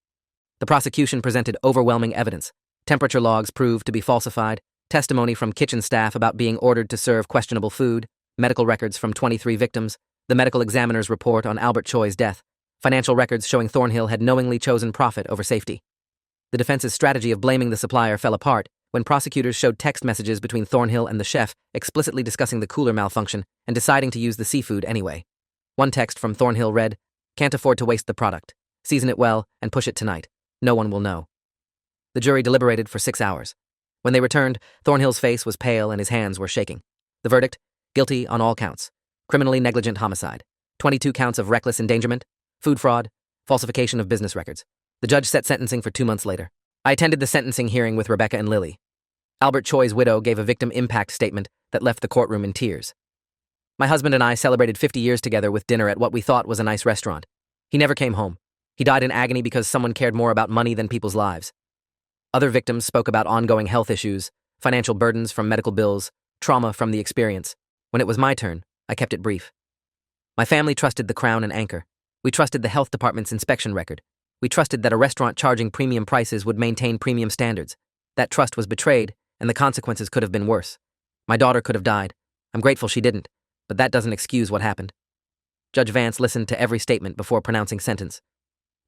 The prosecution presented overwhelming evidence. Temperature logs proved to be falsified, testimony from kitchen staff about being ordered to serve questionable food, medical records from 23 victims, the medical examiner's report on Albert Choi's death, financial records showing Thornhill had knowingly chosen profit over safety. The defense's strategy of blaming the supplier fell apart when prosecutors showed text messages between Thornhill and the chef explicitly discussing the cooler malfunction and deciding to use the seafood anyway. One text from Thornhill read, "Can't afford to waste the product. Season it well and push it tonight. No one will know." The jury deliberated for 6 hours. When they returned, Thornhill's face was pale and his hands were shaking. The verdict? Guilty on all counts. Criminally negligent homicide. 22 counts of reckless endangerment, food fraud, falsification of business records. The judge set sentencing for 2 months later. I attended the sentencing hearing with Rebecca and Lily. Albert Choi's widow gave a victim impact statement that left the courtroom in tears. "My husband and I celebrated 50 years together with dinner at what we thought was a nice restaurant. He never came home. He died in agony because someone cared more about money than people's lives." Other victims spoke about ongoing health issues, financial burdens from medical bills, trauma from the experience. When it was my turn, I kept it brief. "My family trusted the Crown and Anchor. We trusted the health department's inspection record. We trusted that a restaurant charging premium prices would maintain premium standards. That trust was betrayed, and the consequences could have been worse. My daughter could have died. I'm grateful she didn't, but that doesn't excuse what happened." Judge Vance listened to every statement before pronouncing sentence.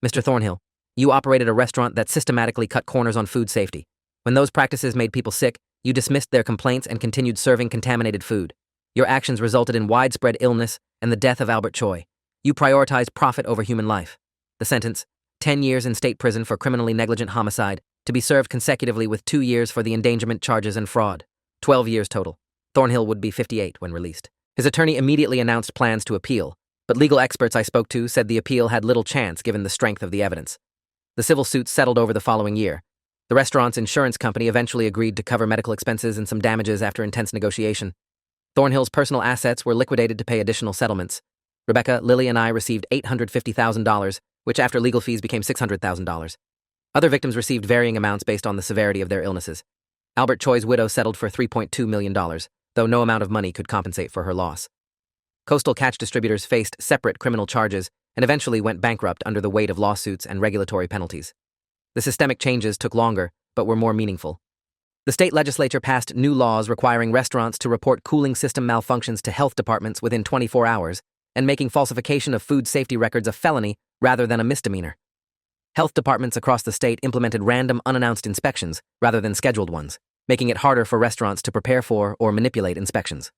"Mr. Thornhill, You operated a restaurant that systematically cut corners on food safety. When those practices made people sick, you dismissed their complaints and continued serving contaminated food. Your actions resulted in widespread illness and the death of Albert Choi. You prioritized profit over human life. The sentence: 10 years in state prison for criminally negligent homicide, to be served consecutively with 2 years for the endangerment charges and fraud. 12 years total. Thornhill would be 58 when released. His attorney immediately announced plans to appeal, but legal experts I spoke to said the appeal had little chance given the strength of the evidence. The civil suits settled over the following year. The restaurant's insurance company eventually agreed to cover medical expenses and some damages after intense negotiation. Thornhill's personal assets were liquidated to pay additional settlements. Rebecca, Lily, and I received $850,000, which after legal fees became $600,000. Other victims received varying amounts based on the severity of their illnesses. Albert Choi's widow settled for $3.2 million, though no amount of money could compensate for her loss. Coastal Catch distributors faced separate criminal charges and eventually went bankrupt under the weight of lawsuits and regulatory penalties. The systemic changes took longer, but were more meaningful. The state legislature passed new laws requiring restaurants to report cooling system malfunctions to health departments within 24 hours and making falsification of food safety records a felony rather than a misdemeanor. Health departments across the state implemented random unannounced inspections rather than scheduled ones, making it harder for restaurants to prepare for or manipulate inspections.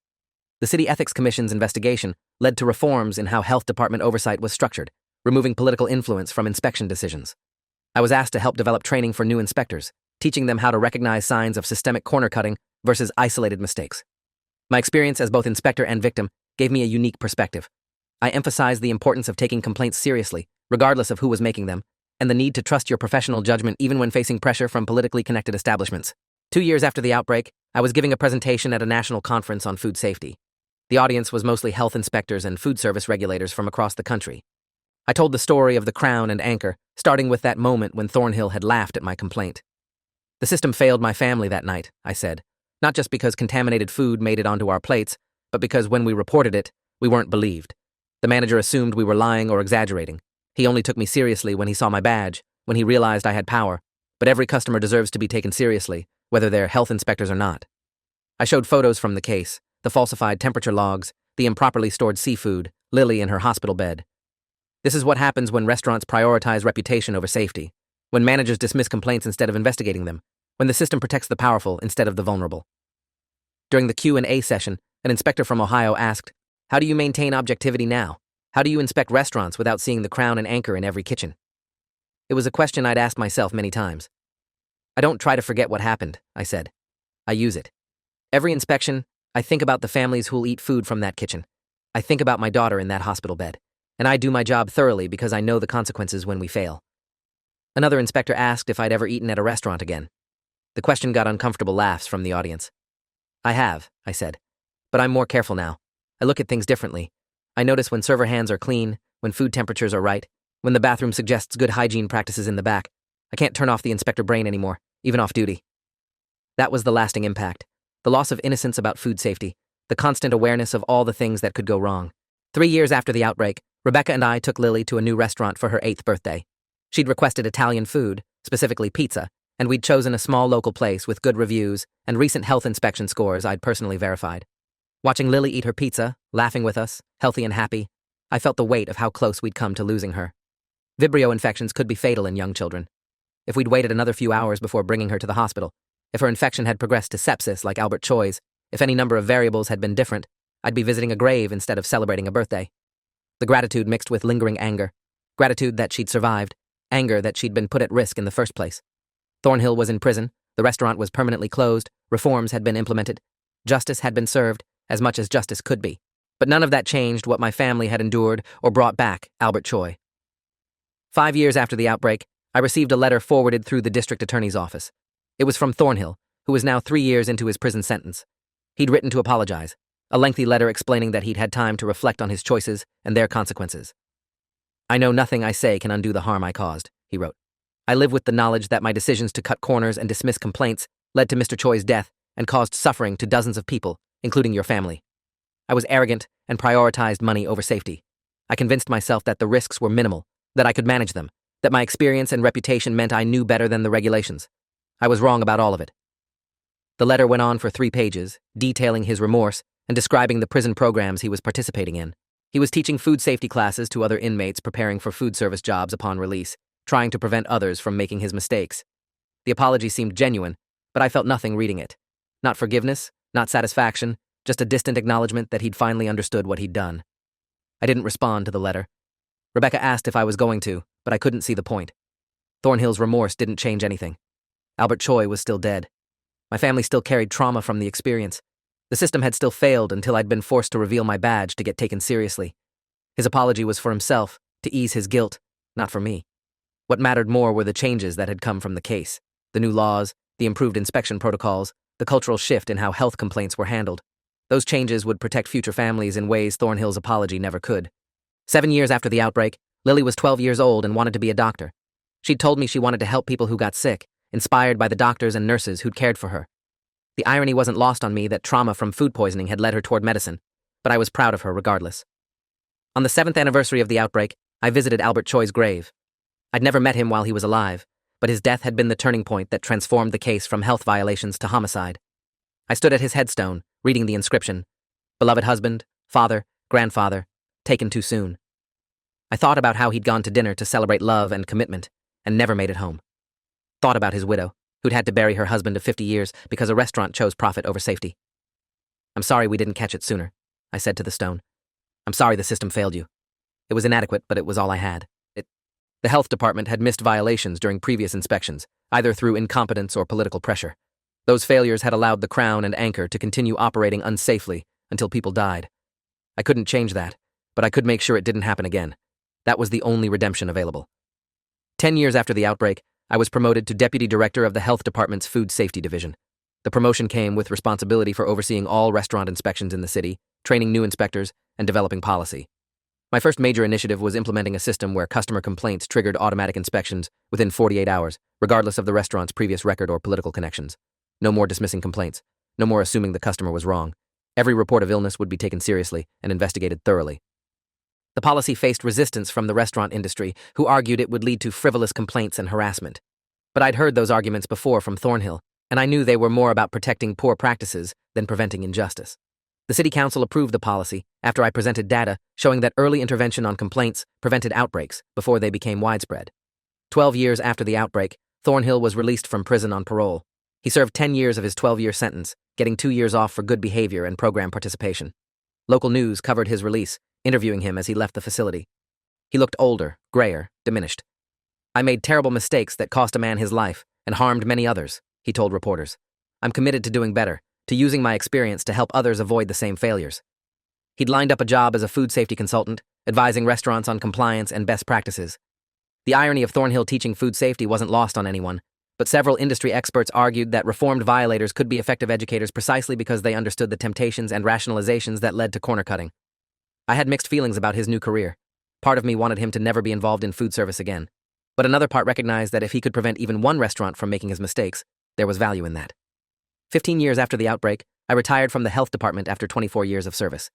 The City Ethics Commission's investigation led to reforms in how health department oversight was structured, removing political influence from inspection decisions. I was asked to help develop training for new inspectors, teaching them how to recognize signs of systemic corner cutting versus isolated mistakes. My experience as both inspector and victim gave me a unique perspective. I emphasized the importance of taking complaints seriously, regardless of who was making them, and the need to trust your professional judgment even when facing pressure from politically connected establishments. 2 years after the outbreak, I was giving a presentation at a national conference on food safety. The audience was mostly health inspectors and food service regulators from across the country. I told the story of the Crown and Anchor, starting with that moment when Thornhill had laughed at my complaint. The system failed my family that night, I said, not just because contaminated food made it onto our plates, but because when we reported it, we weren't believed. The manager assumed we were lying or exaggerating. He only took me seriously when he saw my badge, when he realized I had power, but every customer deserves to be taken seriously, whether they're health inspectors or not. I showed photos from the case, the falsified temperature logs, the improperly stored seafood, Lily in her hospital bed. This is what happens when restaurants prioritize reputation over safety, when managers dismiss complaints instead of investigating them, when the system protects the powerful instead of the vulnerable. During the Q&A session, an inspector from Ohio asked, "How do you maintain objectivity now? How do you inspect restaurants without seeing the Crown and Anchor in every kitchen?" It was a question I'd asked myself many times. I don't try to forget what happened, I said. I use it. Every inspection, I think about the families who'll eat food from that kitchen. I think about my daughter in that hospital bed. And I do my job thoroughly because I know the consequences when we fail. Another inspector asked if I'd ever eaten at a restaurant again. The question got uncomfortable laughs from the audience. I have, I said. But I'm more careful now. I look at things differently. I notice when server hands are clean, when food temperatures are right, when the bathroom suggests good hygiene practices in the back. I can't turn off the inspector brain anymore, even off duty. That was the lasting impact. The loss of innocence about food safety, the constant awareness of all the things that could go wrong. 3 years after the outbreak, Rebecca and I took Lily to a new restaurant for her 8th birthday. She'd requested Italian food, specifically pizza, and we'd chosen a small local place with good reviews and recent health inspection scores I'd personally verified. Watching Lily eat her pizza, laughing with us, healthy and happy, I felt the weight of how close we'd come to losing her. Vibrio infections could be fatal in young children. If we'd waited another few hours before bringing her to the hospital, if her infection had progressed to sepsis like Albert Choi's, if any number of variables had been different, I'd be visiting a grave instead of celebrating a birthday. The gratitude mixed with lingering anger. Gratitude that she'd survived, anger that she'd been put at risk in the first place. Thornhill was in prison, the restaurant was permanently closed, reforms had been implemented, justice had been served, as much as justice could be. But none of that changed what my family had endured or brought back Albert Choi. 5 years after the outbreak, I received a letter forwarded through the district attorney's office. It was from Thornhill, who was now 3 years into his prison sentence. He'd written to apologize, a lengthy letter explaining that he'd had time to reflect on his choices and their consequences. "I know nothing I say can undo the harm I caused," he wrote. "I live with the knowledge that my decisions to cut corners and dismiss complaints led to Mr. Choi's death and caused suffering to dozens of people, including your family. I was arrogant and prioritized money over safety. I convinced myself that the risks were minimal, that I could manage them, that my experience and reputation meant I knew better than the regulations. I was wrong about all of it." The letter went on for 3 pages, detailing his remorse and describing the prison programs he was participating in. He was teaching food safety classes to other inmates preparing for food service jobs upon release. trying to prevent others from making his mistakes. The apology seemed genuine, but I felt nothing reading it. Not forgiveness, not satisfaction, just a distant acknowledgement that he'd finally understood what he'd done. I didn't respond to the letter. Rebecca asked if I was going to, but I couldn't see the point. Thornhill's remorse didn't change anything. Albert Choi was still dead. My family still carried trauma from the experience. The system had still failed until I'd been forced to reveal my badge to get taken seriously. His apology was for himself, to ease his guilt, not for me. What mattered more were the changes that had come from the case. The new laws, the improved inspection protocols, the cultural shift in how health complaints were handled. Those changes would protect future families in ways Thornhill's apology never could. 7 years after the outbreak, Lily was 12 years old and wanted to be a doctor. She'd told me she wanted to help people who got sick, inspired by the doctors and nurses who'd cared for her. The irony wasn't lost on me that trauma from food poisoning had led her toward medicine, but I was proud of her regardless. On the 7th anniversary of the outbreak, I visited Albert Choi's grave. I'd never met him while he was alive, but his death had been the turning point that transformed the case from health violations to homicide. I stood at his headstone, reading the inscription, "Beloved husband, father, grandfather, taken too soon." I thought about how he'd gone to dinner to celebrate love and commitment, and never made it home. Thought about his widow, who'd had to bury her husband of 50 years because a restaurant chose profit over safety. "I'm sorry we didn't catch it sooner," I said to the stone. "I'm sorry the system failed you. It was inadequate, but it was all I had." The health department had missed violations during previous inspections, either through incompetence or political pressure. Those failures had allowed the Crown and Anchor to continue operating unsafely until people died. I couldn't change that, but I could make sure it didn't happen again. That was the only redemption available. 10 years after the outbreak, I was promoted to Deputy Director of the Health Department's Food Safety Division. The promotion came with responsibility for overseeing all restaurant inspections in the city, training new inspectors, and developing policy. My first major initiative was implementing a system where customer complaints triggered automatic inspections within 48 hours, regardless of the restaurant's previous record or political connections. No more dismissing complaints. No more assuming the customer was wrong. Every report of illness would be taken seriously and investigated thoroughly. The policy faced resistance from the restaurant industry, who argued it would lead to frivolous complaints and harassment. But I'd heard those arguments before from Thornhill, and I knew they were more about protecting poor practices than preventing injustice. The City Council approved the policy after I presented data showing that early intervention on complaints prevented outbreaks before they became widespread. 12 years after the outbreak, Thornhill was released from prison on parole. He served 10 years of his 12-year sentence, getting 2 years off for good behavior and program participation. Local news covered his release, interviewing him as he left the facility. He looked older, grayer, diminished. "I made terrible mistakes that cost a man his life and harmed many others," he told reporters. "I'm committed to doing better, to using my experience to help others avoid the same failures." He'd lined up a job as a food safety consultant, advising restaurants on compliance and best practices. The irony of Thornhill teaching food safety wasn't lost on anyone, but several industry experts argued that reformed violators could be effective educators precisely because they understood the temptations and rationalizations that led to corner cutting. I had mixed feelings about his new career. Part of me wanted him to never be involved in food service again, but another part recognized that if he could prevent even one restaurant from making his mistakes, there was value in that. 15 years after the outbreak, I retired from the health department after 24 years of service.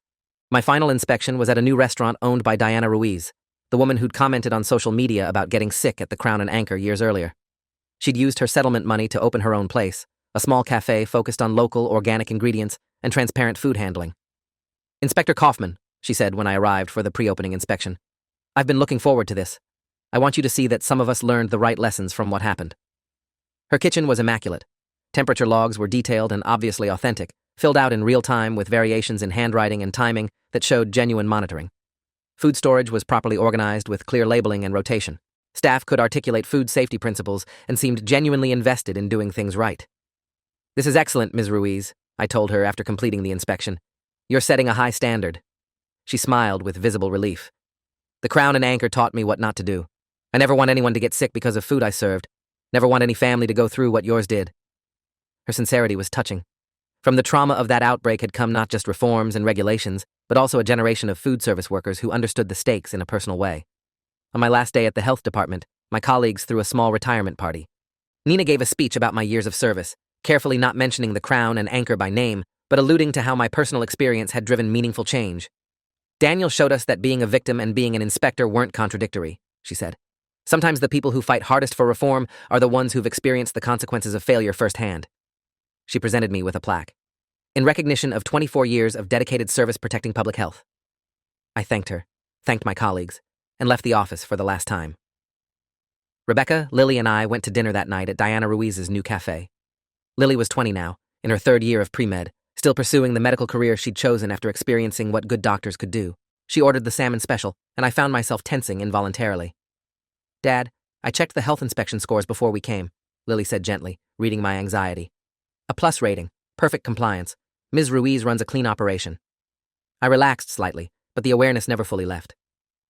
My final inspection was at a new restaurant owned by Diana Ruiz, the woman who'd commented on social media about getting sick at the Crown and Anchor years earlier. She'd used her settlement money to open her own place, a small cafe focused on local, organic ingredients and transparent food handling. "Inspector Kaufman," she said when I arrived for the pre-opening inspection, "I've been looking forward to this. I want you to see that some of us learned the right lessons from what happened." Her kitchen was immaculate. Temperature logs were detailed and obviously authentic, filled out in real time with variations in handwriting and timing that showed genuine monitoring. Food storage was properly organized with clear labeling and rotation. Staff could articulate food safety principles and seemed genuinely invested in doing things right. "This is excellent, Ms. Ruiz," I told her after completing the inspection. "You're setting a high standard." She smiled with visible relief. "The Crown and Anchor taught me what not to do. I never want anyone to get sick because of food I served. Never want any family to go through what yours did." Her sincerity was touching. From the trauma of that outbreak had come not just reforms and regulations, but also a generation of food service workers who understood the stakes in a personal way. On my last day at the health department, my colleagues threw a small retirement party. Nina gave a speech about my years of service, carefully not mentioning the Crown and Anchor by name, but alluding to how my personal experience had driven meaningful change. "Daniel showed us that being a victim and being an inspector weren't contradictory," she said. "Sometimes the people who fight hardest for reform are the ones who've experienced the consequences of failure firsthand." She presented me with a plaque. "In recognition of 24 years of dedicated service protecting public health." I thanked her, thanked my colleagues, and left the office for the last time. Rebecca, Lily, and I went to dinner that night at Diana Ruiz's new cafe. Lily was 20 now, in her third year of pre-med, still pursuing the medical career she'd chosen after experiencing what good doctors could do. She ordered the salmon special, and I found myself tensing involuntarily. "Dad, I checked the health inspection scores before we came," Lily said gently, reading my anxiety. "A plus rating, perfect compliance. Ms. Ruiz runs a clean operation." I relaxed slightly, but the awareness never fully left.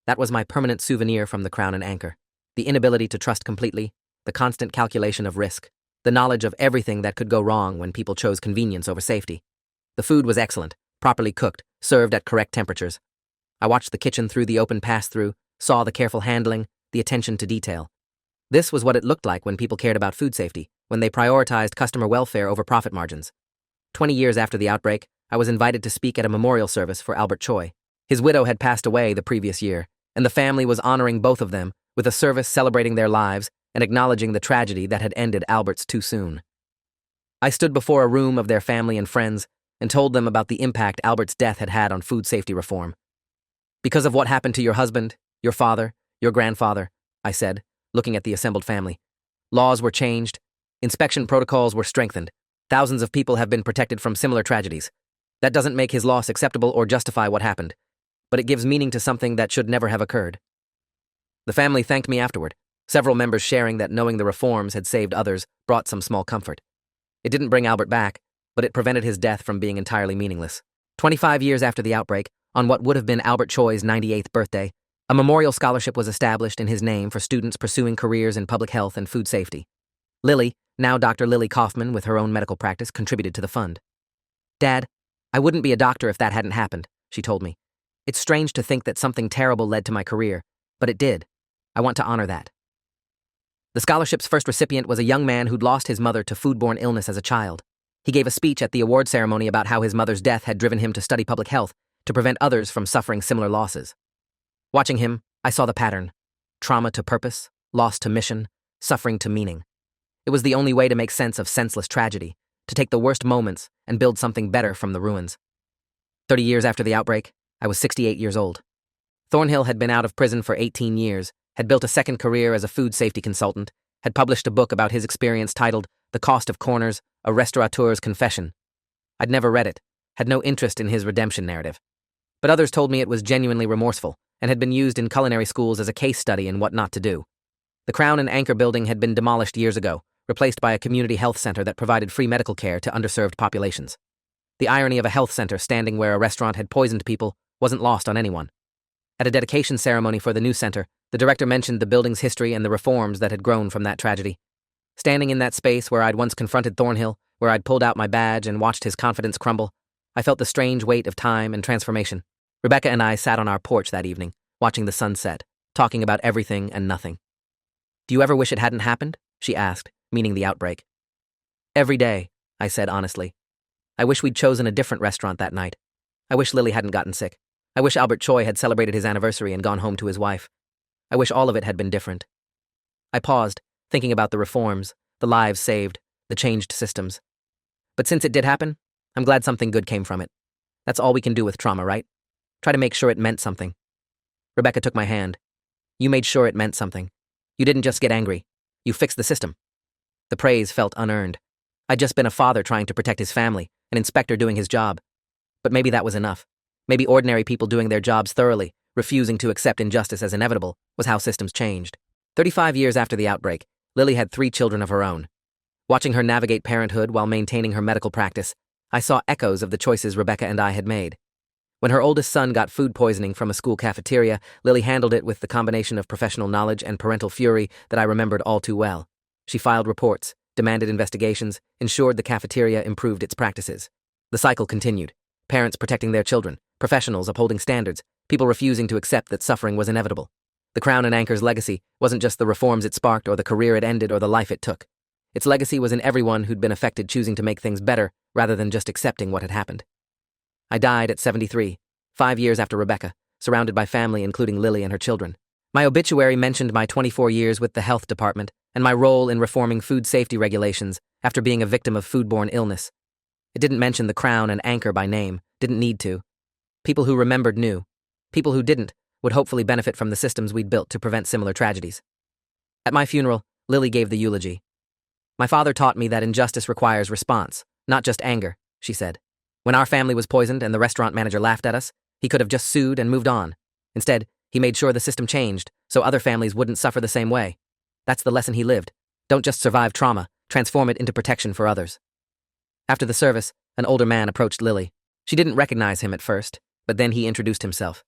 That was my permanent souvenir from the Crown and Anchor. The inability to trust completely, the constant calculation of risk, the knowledge of everything that could go wrong when people chose convenience over safety. The food was excellent, properly cooked, served at correct temperatures. I watched the kitchen through the open pass-through, saw the careful handling, the attention to detail. This was what it looked like when people cared about food safety, when they prioritized customer welfare over profit margins. 20 years after the outbreak, I was invited to speak at a memorial service for Albert Choi. His widow had passed away the previous year, and the family was honoring both of them with a service celebrating their lives and acknowledging the tragedy that had ended Albert's too soon. I stood before a room of their family and friends and told them about the impact Albert's death had had on food safety reform. "Because of what happened to your husband, your father, your grandfather," I said, looking at the assembled family. "Laws were changed, inspection protocols were strengthened. Thousands of people have been protected from similar tragedies. That doesn't make his loss acceptable or justify what happened, but it gives meaning to something that should never have occurred." The family thanked me afterward, several members sharing that knowing the reforms had saved others brought some small comfort. It didn't bring Albert back, but it prevented his death from being entirely meaningless. 25 years after the outbreak, on what would have been Albert Choi's 98th birthday, a memorial scholarship was established in his name for students pursuing careers in public health and food safety. Lily, now Dr. Lily Kaufman with her own medical practice, contributed to the fund. "Dad, I wouldn't be a doctor if that hadn't happened," she told me. "It's strange to think that something terrible led to my career, but it did. I want to honor that." The scholarship's first recipient was a young man who'd lost his mother to foodborne illness as a child. He gave a speech at the award ceremony about how his mother's death had driven him to study public health to prevent others from suffering similar losses. Watching him, I saw the pattern: trauma to purpose, loss to mission, suffering to meaning. It was the only way to make sense of senseless tragedy, to take the worst moments and build something better from the ruins. 30 years after the outbreak, I was 68 years old. Thornhill had been out of prison for 18 years, had built a second career as a food safety consultant, had published a book about his experience titled The Cost of Corners, A Restaurateur's Confession. I'd never read it, had no interest in his redemption narrative. But others told me it was genuinely remorseful and had been used in culinary schools as a case study in what not to do. The Crown and Anchor building had been demolished years ago, replaced by a community health center that provided free medical care to underserved populations. The irony of a health center standing where a restaurant had poisoned people wasn't lost on anyone. At a dedication ceremony for the new center, the director mentioned the building's history and the reforms that had grown from that tragedy. Standing in that space where I'd once confronted Thornhill, where I'd pulled out my badge and watched his confidence crumble, I felt the strange weight of time and transformation. Rebecca and I sat on our porch that evening, watching the sun set, talking about everything and nothing. "Do you ever wish it hadn't happened?" she asked, meaning the outbreak. "Every day," I said honestly. I wish we'd chosen a different restaurant that night. I wish Lily hadn't gotten sick. I wish Albert Choi had celebrated his anniversary and gone home to his wife. I wish all of it had been different. I paused, thinking about the reforms, the lives saved, the changed systems. But since it did happen, I'm glad something good came from it. That's all we can do with trauma, right? Try to make sure it meant something. Rebecca took my hand. "You made sure it meant something. You didn't just get angry. You fixed the system." The praise felt unearned. I'd just been a father trying to protect his family, an inspector doing his job. But maybe that was enough. Maybe ordinary people doing their jobs thoroughly, refusing to accept injustice as inevitable, was how systems changed. 35 years after the outbreak, Lily had 3 children of her own. Watching her navigate parenthood while maintaining her medical practice, I saw echoes of the choices Rebecca and I had made. When her oldest son got food poisoning from a school cafeteria, Lily handled it with the combination of professional knowledge and parental fury that I remembered all too well. She filed reports, demanded investigations, ensured the cafeteria improved its practices. The cycle continued. Parents protecting their children, professionals upholding standards, people refusing to accept that suffering was inevitable. The Crown and Anchor's legacy wasn't just the reforms it sparked or the career it ended or the life it took. Its legacy was in everyone who'd been affected choosing to make things better rather than just accepting what had happened. I died at 73, 5 years after Rebecca, surrounded by family including Lily and her children. My obituary mentioned my 24 years with the health department and my role in reforming food safety regulations after being a victim of foodborne illness. It didn't mention the Crown and Anchor by name, didn't need to. People who remembered knew. People who didn't would hopefully benefit from the systems we'd built to prevent similar tragedies. At my funeral, Lily gave the eulogy. My father taught me that injustice requires response, not just anger, she said. When our family was poisoned and the restaurant manager laughed at us, he could have just sued and moved on. Instead, he made sure the system changed so other families wouldn't suffer the same way. That's the lesson he lived. Don't just survive trauma, transform it into protection for others. After the service, an older man approached Lily. She didn't recognize him at first, but then he introduced himself.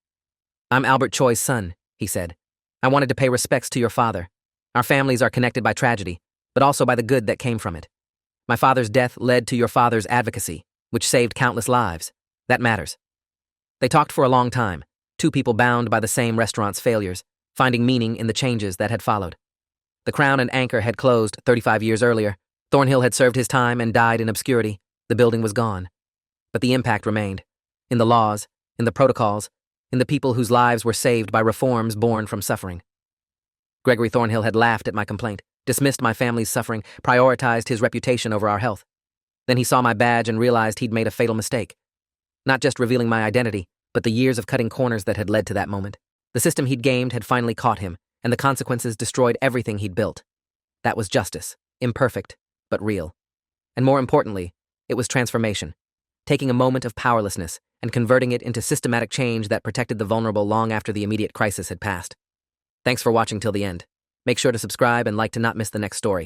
I'm Albert Choi's son, he said. I wanted to pay respects to your father. Our families are connected by tragedy, but also by the good that came from it. My father's death led to your father's advocacy, which saved countless lives. That matters. They talked for a long time, two people bound by the same restaurant's failures, finding meaning in the changes that had followed. The Crown and Anchor had closed 35 years earlier. Thornhill had served his time and died in obscurity. The building was gone. But the impact remained. In the laws, in the protocols, in the people whose lives were saved by reforms born from suffering. Gregory Thornhill had laughed at my complaint, dismissed my family's suffering, prioritized his reputation over our health. Then he saw my badge and realized he'd made a fatal mistake. Not just revealing my identity, but the years of cutting corners that had led to that moment. The system he'd gamed had finally caught him, and the consequences destroyed everything he'd built. That was justice, imperfect, but real. And more importantly, it was transformation, taking a moment of powerlessness and converting it into systematic change that protected the vulnerable long after the immediate crisis had passed. Thanks for watching till the end. Make sure to subscribe and like to not miss the next story.